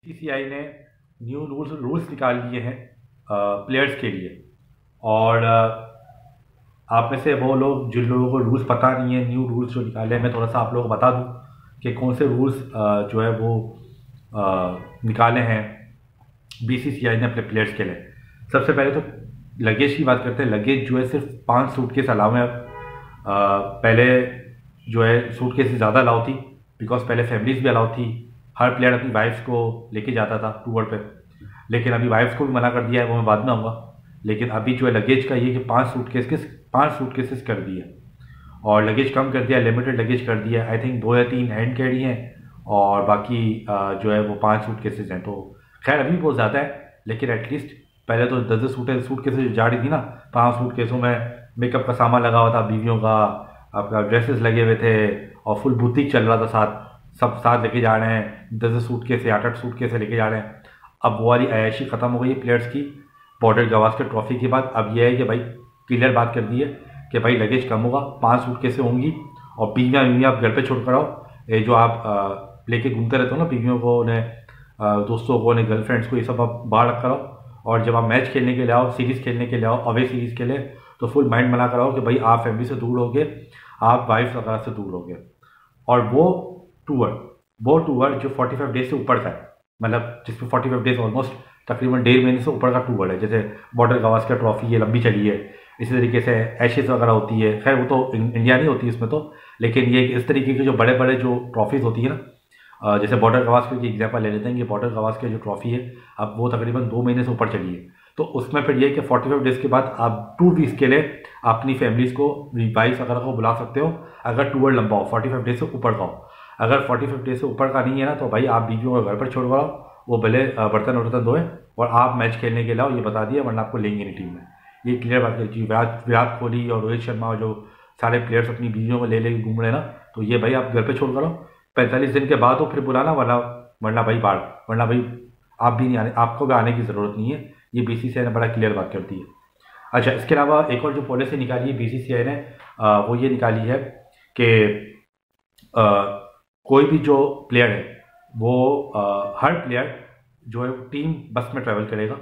BCCI ने new rules निकाल दिए हैं प्लेयर्स के लिए। और आप में से वो लोग जिन लोगों को रूल्स पता नहीं है, न्यू रूल्स जो निकाले हैं, मैं थोड़ा सा आप लोगों को बता दूं कि कौन से रूल्स जो है वो निकाले हैं बीसीसीआई ने अपने प्लेयर्स के लिए। सबसे पहले तो लगेज की बात करते हैं। लगेज जो है सिर्फ 5 सूटकेस अलाउ है। पहले जो है सूटकेस से ज़्यादा अलाउ थी, बिकॉज पहले फैमिलीज भी अलाउ थी। हर प्लेयर अपनी वाइफ्स को लेके जाता था टूर पे, लेकिन अभी वाइफ्स को भी मना कर दिया है, वो मैं बाद में आऊँगा। लेकिन अभी जो है लगेज का ये कि 5 सूटकेसेस कर दिए और लगेज कम कर दिया, लिमिटेड लगेज कर दिया। आई थिंक 2 या 3 हैंड कैरी हैं और बाकी जो है वो 5 सूटकेसेस हैं। तो खैर अभी बहुत ज़्यादा है, लेकिन एटलीस्ट पहले तो 10 सूटकेसेस जा रही थी ना। 5 सूटकेसों में मेकअप का सामान लगा हुआ था, बीवियों का आपका ड्रेसेस लगे हुए थे और फुल बुटीक चल रहा था साथ। सब साथ लेके जा रहे हैं, 10 सूटकेस 8 सूटकेस लेके जा रहे हैं। अब वो वाली अय्याशी ख़त्म हो गई है प्लेयर्स की बॉर्डर गावस्कर ट्रॉफी के बाद। अब ये है कि भाई क्लियर बात कर दी है कि भाई लगेज कम होगा, 5 सूटकेसें होंगी और बीवियाँ आप घर पे छोड़ कर आओ। ये जो आप लेके घूमते रहते हो ना बीवियों को, उन्हें दोस्तों को, उन्हें गर्लफ्रेंड्स को, ये सब आप बाहर रख कर आओ। और जब आप मैच खेलने के लिए आओ, सीरीज़ खेलने के लिए आओ, अवे सीरीज़ के लिए, तो फुल माइंड बना कर आओ कि भाई आप फैमिली से दूर होगे, आप वाइफ वगैरह से दूर होगे। और वो टूर जो 45 डेज से ऊपर का है, मतलब जिसमें 45 डेज ऑलमोस्ट तकरीबन 1.5 महीने से ऊपर का टूर है। जैसे बॉर्डर गावस्कर ट्रॉफी ये लंबी चली है, इसी तरीके से एशेज वगैरह होती है। खैर वो तो इंडिया नहीं होती इसमें तो, लेकिन ये इस तरीके के जो बड़े बड़े जो ट्रॉफीज़ होती है ना, जैसे बॉर्डर गावस्कर की एग्जांपल ले लेते हैं कि बॉर्डर गावस्कर जो ट्रॉफी है अब वो तकरीबन 2 महीने से ऊपर चली है। तो उसमें फिर ये कि 45 डेज़ के बाद आप 2 वीक्स के लिए अपनी फैमिलीज़ को, वाइफ वगैरह को बुला सकते हो अगर टूर लंबा हो, 45 डेज से ऊपर का हो। अगर 45 डेज से ऊपर का नहीं है ना, तो भाई आप बीवियों को घर पर छोड़ कर आओ, वो भले बर्तन वर्तन धोए और आप मैच खेलने के लिए आओ, ये बता दिया, वरना आपको लेंगे नहीं टीम में। ये क्लियर बात करी। विराट कोहली और रोहित शर्मा जो सारे प्लेयर्स अपनी बीवियों को ले घूम रहे हैं ना, तो ये भाई आप घर पे छोड़ कर आओ। 45 दिन के बाद हो फिर बुलाना, वरना भाई आप भी नहीं आने, आपको भी आने की ज़रूरत नहीं है। ये बीसीसीआई ने बड़ा क्लियर बात कर दी है। अच्छा, इसके अलावा एक और जो पॉलिसी निकाली है बीसीसीआई ने, वो ये निकाली है कि कोई भी जो प्लेयर है वो हर प्लेयर जो है टीम बस में ट्रैवल करेगा।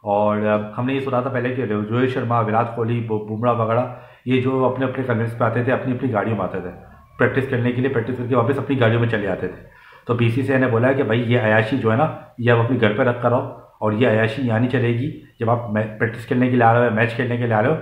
और हमने ये सुना था पहले कि रोहित शर्मा, विराट कोहली, बुमराह वगैरह ये जो अपने अपने कन्वेंस पे आते थे, अपनी अपनी गाड़ियों में आते थे प्रैक्टिस करने के लिए, प्रैक्टिस करके वापस अपनी गाड़ियों में चले आते थे। तो बीसीसीआई ने बोला है कि भाई ये अय्याशी जो है ना, ये आप अपने घर पर रख कर आओ, और ये अय्याशी यहाँ नहीं चलेगी। जब आप प्रैक्टिस खेलने के लिए आ रहे हो, मैच खेलने के लिए आ रहे हो,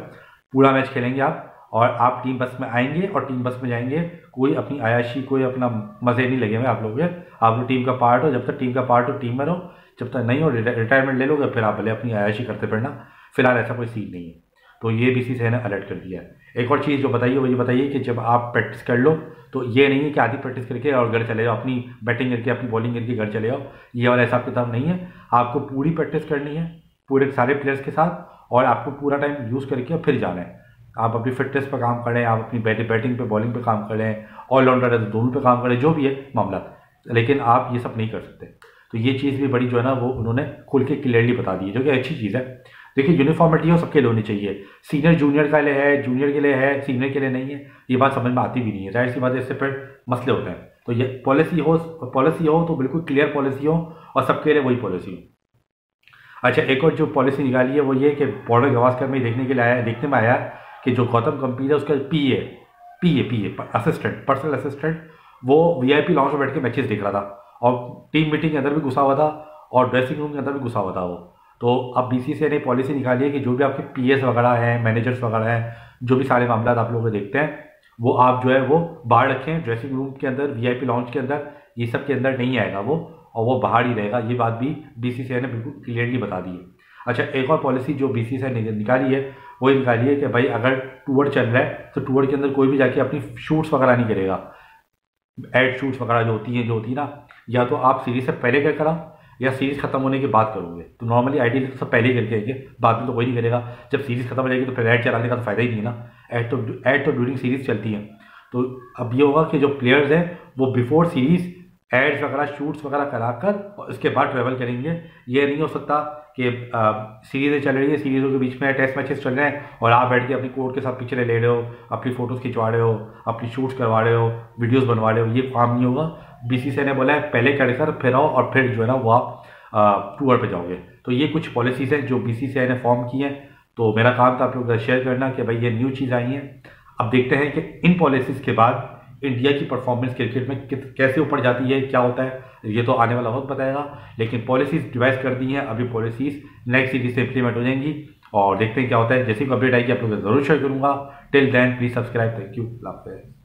पूरा मैच खेलेंगे आप, और आप टीम बस में आएंगे और टीम बस में जाएंगे। कोई अपनी अय्याशी, कोई अपना मज़े नहीं लगे हुए आप लोग के। आप लोग टीम का पार्ट हो, जब तक टीम का पार्ट हो टीम में रहो, जब तक नहीं हो रिटायरमेंट ले लोगे फिर आप भले अपनी अय्याशी करते पड़ना। फिलहाल ऐसा कोई सीन नहीं है। तो ये बीसीसीआई ने अलर्ट कर दिया है। एक और चीज़ जो बताइए वो ये बताइए कि जब आप प्रैक्टिस कर लो तो ये नहीं है कि आधी प्रैक्टिस करके और घर चले जाओ, अपनी बैटिंग करके अपनी बॉलिंग करके घर चले जाओ। ये वाला हिसाब किताब नहीं है। आपको पूरी प्रैक्टिस करनी है पूरे सारे प्लेयर्स के साथ, और आपको पूरा टाइम यूज़ करके और फिर जाना है। आप अपनी फिटनेस पर काम करें, आप अपनी बैटिंग पे, बॉलिंग पे काम करें, ऑलराउंडर दोनों पे काम करें, जो भी है मामला, लेकिन आप ये सब नहीं कर सकते। तो ये चीज़ भी बड़ी जो है ना वो उन्होंने खुल के क्लियरली बता दी है, जो कि अच्छी चीज़ है। देखिए यूनिफॉर्मिटी हो सबके लिए होनी चाहिए। सीनियर जूनियर के लिए है, जूनियर के लिए है, सीनियर के लिए नहीं है, ये बात समझ में आती भी नहीं है। जाहिर सी बात है, इससे फिर मसले होते हैं। तो ये पॉलिसी हो तो बिल्कुल क्लियर पॉलिसी हो और सबके लिए वही पॉलिसी हो। अच्छा, एक और जो पॉलिसी निकाली है वो ये कि बॉर्डर गावस्कर में देखने में आया कि जो गौतम गंभीर है उसका पीए असिस्टेंट, पर्सनल असिस्टेंट, वो वीआईपी लॉन्च में बैठ के मैचेस देख रहा था और टीम मीटिंग के अंदर भी घुसा हुआ था और ड्रेसिंग रूम के अंदर भी घुसा हुआ था वो। तो अब बीसीसीआई ने पॉलिसी निकाली है कि जो भी आपके पीएस वगैरह हैं, मैनेजर्स वगैरह हैं, जो भी सारे मामला आप लोग देखते हैं, वो आप जो है वो बाहर रखें, ड्रेसिंग रूम के अंदर, वीआईपी लॉन्च के अंदर, ये सब के अंदर नहीं आएगा वो, और वो बाहर ही रहेगा। ये बात भी बीसीसीआई ने बिल्कुल क्लियरली बता दी है। अच्छा, एक और पॉलिसी जो बीसीसीआई ने निकाली है वो निकाली है कि भाई अगर टूर चल रहा है तो टूर के अंदर कोई भी जाके अपनी शूट्स वगैरह नहीं करेगा। एड शूट्स वगैरह जो होती हैं ना, या तो आप सीरीज से पहले कर कराओ या सीरीज खत्म होने के बाद करोगे। तो नॉर्मली आइडियली तो सब पहले ही करके आएंगे, बाद में तो कोई नहीं करेगा। जब सीरीज खत्म हो जाएगी तो फिर ऐड चलाने का तो फायदा ही नहीं है ना। ऐड तो ड्यूरिंग सीरीज चलती है। तो अब ये होगा कि जो प्लेयर्स हैं वो बिफोर सीरीज एड्स वगैरह, शूट्स वगैरह कराकर और उसके बाद ट्रैवल करेंगे। ये नहीं हो सकता कि सीरीज़ें चल रही है, सीरीज़ों के बीच में टेस्ट मैचेस चल रहे हैं और आप बैठ के अपनी कोर्ट के साथ पिक्चरें ले रहे हो, अपनी फ़ोटोज़ खिंचवा रहे हो, अपनी शूट्स करवा रहे हो, वीडियोस बनवा रहे हो। ये काम नहीं होगा। बीसीसीआई ने बोला है पहले कर फिर आओ और फिर जो है ना वो आप टूर पे जाओगे। तो ये कुछ पॉलिसीज़ हैं जो बीसीसीआई ने फॉर्म की हैं। तो मेरा काम था आप लोग शेयर करना कि भाई ये न्यू चीज़ आई हैं। अब देखते हैं कि इन पॉलिसीज़ के बाद इंडिया की परफॉर्मेंस क्रिकेट में कैसे ऊपर जाती है, क्या होता है, ये तो आने वाला वक्त बताएगा। लेकिन पॉलिसीज़ डिवाइस कर दी हैं, अभी पॉलिसीज़ नेक्स्ट सीरीज से इम्प्लीमेंट हो जाएंगी और देखते हैं क्या होता है। जैसे भी अपडेट आएगी आप लोग ज़रूर शेयर करूँगा। Till then please subscribe. Thank you.